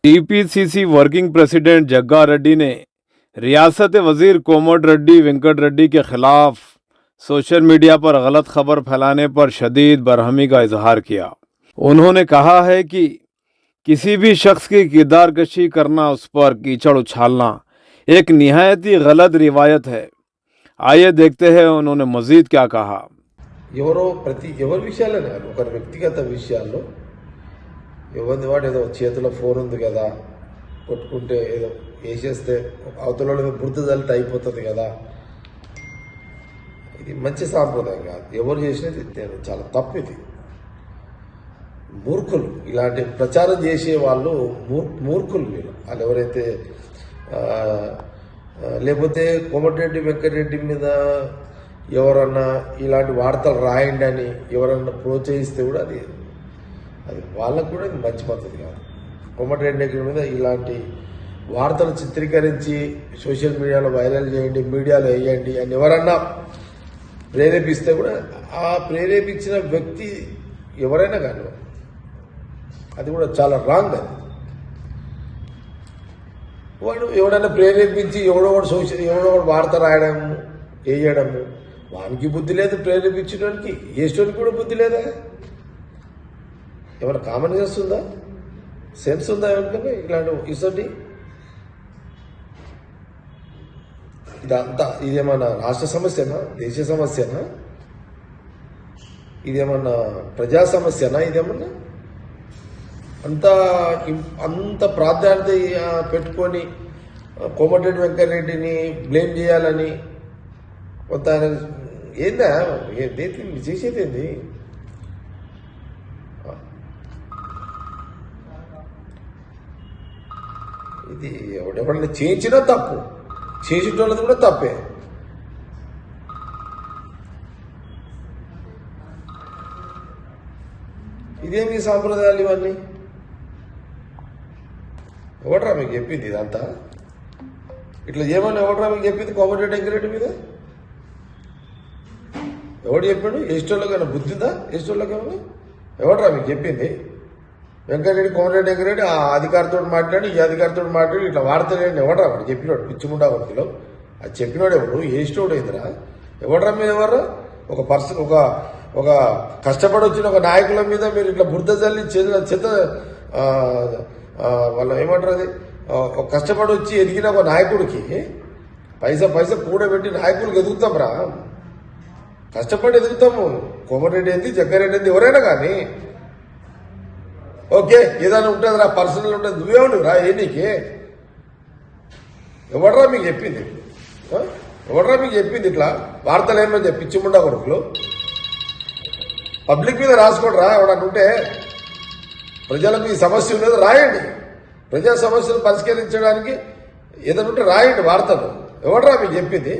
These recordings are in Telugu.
टीपीसीसी वर्किंग प्रेसिडेंट जग्गारेड्डी ने रियासत वजीर कोमटिरेड्डी वेंकटरेड्डी के खिलाफ सोशल मीडिया पर गलत खबर फैलाने पर शदीद बरहमी का इजहार किया। उन्होंने कहा है कि किसी भी शख्स की किरदारकशी करना, उस पर कीचड़ उछालना एक निहायत ही गलत रिवायत है। आइए देखते हैं उन्होंने मजीद क्या कहा। ఎవరి విషయాలనే ఒకరి వ్యక్తిగత విషయాల్లో ఎవరిది వాడు ఏదో చేతిలో ఫోన్ ఉంది కదా, కొట్టుకుంటే ఏదో వేసేస్తే అవతల మీద బురద జల్లితే అయిపోతుంది కదా, ఇది మంచి సాంప్రదాయం కాదు. ఎవరు చేసినది చాలా తప్పు. ఇది మూర్ఖులు, ఇలాంటి ప్రచారం చేసే వాళ్ళు మూర్ఖులు. వాళ్ళు ఎవరైతే లేకపోతే కోమటిరెడ్డి వెంకటరెడ్డి మీద ఎవరన్నా ఇలాంటి వార్తలు రాయండి అని ఎవరన్నా ప్రోత్సహిస్తే కూడా అది వాళ్ళకు కూడా ఇది మంచి పద్ధతి కాదు. కోమటిరెడ్డి మీద ఇలాంటి వార్తలు చిత్రీకరించి సోషల్ మీడియాలో వైరల్ చేయండి, మీడియాలో వేయండి అని ఎవరన్నా ప్రేరేపిస్తే కూడా ఆ ప్రేరేపించిన వ్యక్తి ఎవరైనా కానీ అది కూడా చాలా రాంగ్. అది వాడు ఎవడైనా ప్రేరేపించి ఎవడో వార్త రాయడము, వేయడము, వానికి బుద్ధి లేదు. ప్రేరేపించడానికి వేసేవానికి కూడా బుద్ధి లేదా? ఏమైనా కామన్ సెన్స్ ఉందా, సెన్స్ ఉందా ఎవరికన్నా? ఇలాంటి ఇసండి ఇదంతా ఇదేమన్నా రాష్ట్ర సమస్యనా, దేశ సమస్యనా, ఇదేమన్నా ప్రజా సమస్యనా? ఇదేమన్నా అంత ప్రాధాన్యత పెట్టుకొని కోమటిరెడ్డి వెంకటరెడ్డిని బ్లేమ్ చేయాలని కొంత ఏందా చేసేది ఏంది? ఇది ఎవడెవడన్నా చేయించినా తప్పు, చేసేటోళ్ళది కూడా తప్పే. ఇదేమి సాంప్రదాయాలు ఇవన్నీ? ఎవడరా మీకు చెప్పింది ఇదంతా? ఇట్లా ఏమన్నా ఎవడరా మీకు చెప్పింది కోమటిరెడ్డి వెంకటరెడ్డి మీద? ఎవడు చెప్పాడు? ఎస్టోళ్ళకైనా బుద్ధి ఉందా? ఎస్టోళ్ళకేమన్నా ఎవడరా మీకు చెప్పింది? వెంకటరెడ్డి కోమటిరెడ్డి వెంకటరెడ్డి ఆ అధికారితో మాట్లాడి ఈ అధికారితో మాట్లాడి ఇట్లా వార్తలేండి ఎవడరా వాడు చెప్పినాడు? పిచ్చిముండా వర్తిలో అది చెప్పినాడు ఎవడు? ఏస్టోడు అయిందిరా? ఎవడరా మీద ఎవరు? ఒక పర్సన్ ఒక కష్టపడి వచ్చిన ఒక నాయకుల మీద మీరు ఇట్లా బురద జల్లి చేత వాళ్ళ ఏమంటారు అది, ఒక కష్టపడి వచ్చి ఎదిగిన ఒక నాయకుడికి పైసా కూడబెట్టి నాయకుడికి ఎదుగుతాం రా, కష్టపడి ఎదుగుతాము. కోమటిరెడ్డి ఏంది, జగ్గారెడ్డి ఏంది, ఎవరైనా కానీ ఓకే ఏదైనా ఉంటుంది రా, పర్సనల్ ఉంటుంది. నువ్వేమను రా, ఏ నీకే ఎవడరా మీకు చెప్పింది? ఎవడరా మీకు చెప్పింది ఇట్లా వార్తలు ఏమని పిచ్చిముండా కొడుకులు? పబ్లిక్ మీద రాసుకోండి రా. ఎవడన్నా ఉంటే ప్రజలకు ఈ సమస్య ఉన్నది రాయండి, ప్రజా సమస్యలు పరిష్కరించడానికి ఏదైనా ఉంటే రాయండి వార్తలు. ఎవడరా మీకు చెప్పింది?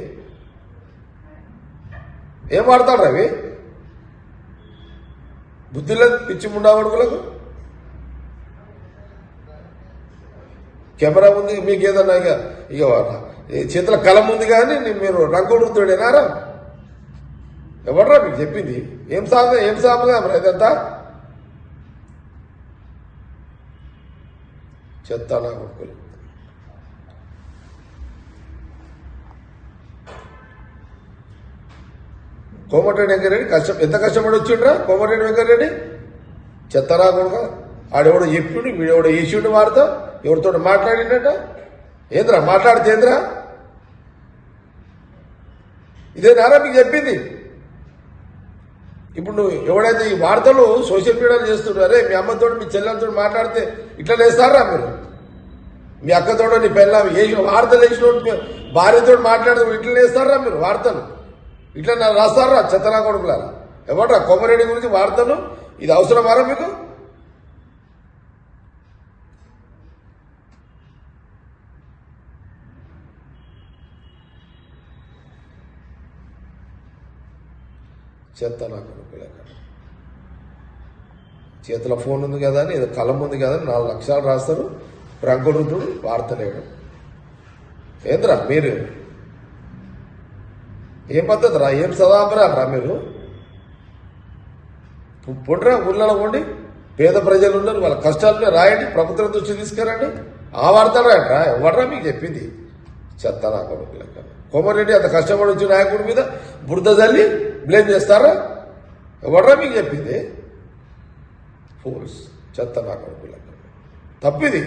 ఏం వాడతాడు అవి? బుద్ధి లేదు పిచ్చిముండా కొడుకులకు. కెమెరా ఉంది మీకు, ఏదన్నా ఇక చేతుల కలం ఉంది కానీ మీరు రంగుడుతోడేనారా? ఎవడరా మీకు చెప్పింది? ఏం సాగుగా మరి ఇదంతా? చెత్తా నా కొడుకులు. కోమటిరెడ్డి వెంకటరెడ్డి ఎంత కష్టపడి వచ్చిండ్రా కోమటిరెడ్డి వెంకటరెడ్డి? చెత్తరా కొడుక. ఆడెవడో చెప్పిండు, వీడెవడో వేసిండు వార్త, ఎవరితో మాట్లాడిండట. ఏంద్రా మాట్లాడితే ఏంద్రా? ఇదేనారా మీకు చెప్పింది? ఇప్పుడు నువ్వు ఎవడైతే ఈ వార్తలు సోషల్ మీడియాలో చేస్తున్నారే, మీ అమ్మతో మీ చెల్లెలతో మాట్లాడితే ఇట్లా వేస్తారా మీరు? మీ అక్కతోడో నీ పెళ్ళాం వార్తలు వేసిన భార్యతో మాట్లాడితే ఇట్లా వేస్తారా మీరు? వార్తలు ఇట్లా రాస్తారా చెత్తనా కొడుకులారా? ఎవడరా కోమటిరెడ్డి గురించి వార్తలు? ఇది అవసరమారా మీకు? చెత్తనా కొడుకులే. చేతిలో ఫోన్ ఉంది కదా అని, ఏదో కలం ఉంది కదా అని 4 లక్షలు రాస్తారు. రంగురుతుడు వార్తలేయడం ఏంద్రా మీరు? ఏం పద్ధతి రా? ఏం సదాపరా రా మీరు? పొండిరా ఊళ్ళలో ఉండి పేద ప్రజలు ఉన్నారు, వాళ్ళ కష్టాలనే రాయండి, ప్రభుత్వం దృష్టి తీసుకురండి. ఆ వార్తలు రాయండి. ఎవడరా మీకు చెప్పింది? చెత్త నా కొడుకు లెక్క. కోమటిరెడ్డి అంత కష్టపడి వచ్చిన నాయకుడి మీద బురద జల్లి బ్లేమ్ చేస్తారా? ఎవడరా మీకు చెప్పింది? ఫోర్స్ చెత్త నా కొడుకు లెక్క. తప్పిది.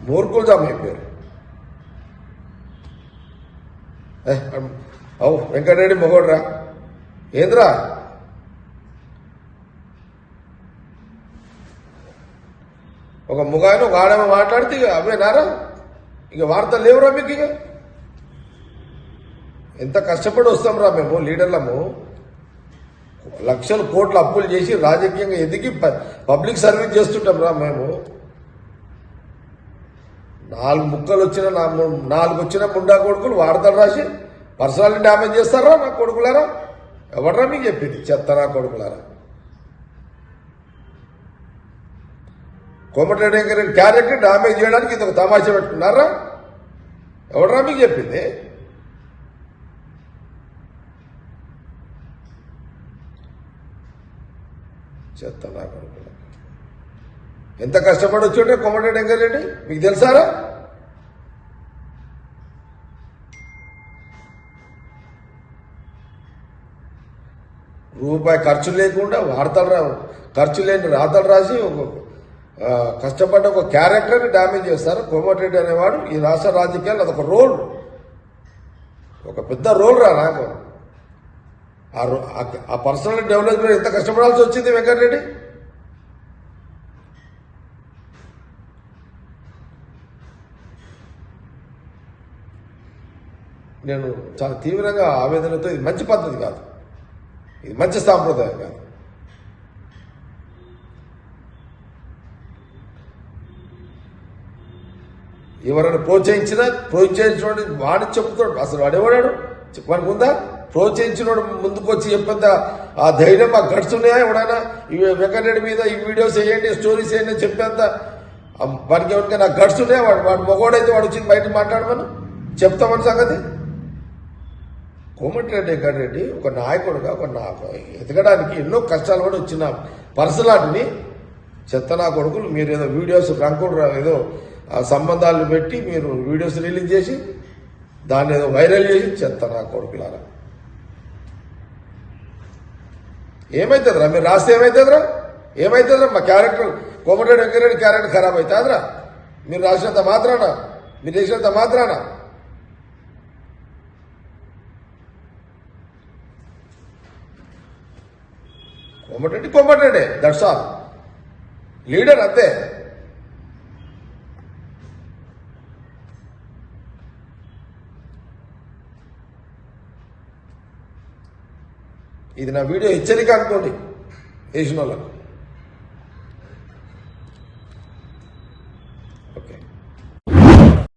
మూర్ఖులు జమైపోయారు. అవు వెంకటరెడ్డి మొగోడ్రా ఏంద్రా? ఒక ముగాయన ఒక ఆడమ మాట్లాడితే ఇక అవేనారా? ఇక వార్తలు లేవురా మీకు? ఇక ఎంత కష్టపడి వస్తాం రా మేము లీడర్లము. లక్షల కోట్ల అప్పులు చేసి రాజకీయంగా ఎదిగి పబ్లిక్ సర్వీస్ చేస్తుంటాం రా మేము. 4 ముక్కలు వచ్చిన 4 వచ్చిన ముండా కొడుకులు వార్తలు రాసి పర్సనాలిటీ డ్యామేజ్ చేస్తారా నా కొడుకులారా? ఎవడరా మీకు చెప్పింది? చెత్త నా కొడుకులారా. కోమటిరెడ్డి వెంకటరెడ్డి క్యారెక్టర్ డ్యామేజ్ చేయడానికి ఇది ఒక తమాషా పెట్టుకున్నారా? ఎవడరా మీకు చెప్పింది? చెత్త నా కొడుకులారా. ఎంత కష్టపడి వచ్చి కోమటిరెడ్డి వెంకటరెడ్డి మీకు తెలుసారా? రూపాయి ఖర్చు లేకుండా వార్తలు ఖర్చు లేని రాతలు రాసి కష్టపడ్డ ఒక క్యారెక్టర్ని డ్యామేజ్ చేస్తారు. కోమటిరెడ్డి అనేవాడు ఈ రాష్ట్ర రాజకీయాలు అదొక రోల్, ఒక పెద్ద రోల్ రా నాకు. ఆ పర్సనల్ డెవలప్మెంట్ ఎంత కష్టపడాల్సి వచ్చింది వెంకటరెడ్డి? నేను చాలా తీవ్రంగా ఆవేదనతో, ఇది మంచి పద్ధతి కాదు, ఇది మంచి సాంప్రదాయం కాదు. ఎవరైనా ప్రోత్సహించిన వాడి చెప్తాడు. అసలు వాడేవాడాడు వాడికి ఉందా? ప్రోత్సహించినోడు ముందుకు వచ్చి చెప్పేంత ఆ ధైర్యం, ఆ గట్స్ ఉన్నాయా? ఎవడైనా ఈ వెంకటరెడ్డి మీద ఈ వీడియోస్ వేయండి, స్టోరీస్ వేయండి అని చెప్పేంత వాడికి ఎవరికైనా గట్స్ ఉన్నాయా? వాడు మొగోడైతే వాడు వచ్చి బయట మాట్లాడమని చెప్తామని సంగతి. కోమటిరెడ్డి వెంకటరెడ్డి ఒక నాయకుడుగా ఎదగడానికి ఎన్నో కష్టాలు కూడా వచ్చిన పర్సనాలిటీని చెత్త నా కొడుకులు మీరు ఏదో వీడియోస్ రంకుడు ఏదో సంబంధాలు పెట్టి మీరు వీడియోస్ రిలీజ్ చేసి దాన్ని ఏదో వైరల్ చేసి చెత్త నా కొడుకులారా. ఏమవుతుందిరా? మీరు రాస్తే ఏమవుతుందిరా? ఏమవుతుందిరా? మా క్యారెక్టర్ కోమటిరెడ్డి వెంకటరెడ్డి క్యారెక్టర్ ఖరాబ్ అవుతుందిరా మీరు రాసినంత మాత్రాన, మీరు చేసినంత మాత్రాన. Komatireddy that's all. లీడర్ అంతే. ఇది నా వీడియో హెచ్చరిక అనుకోండి వేసిన వాళ్ళకు.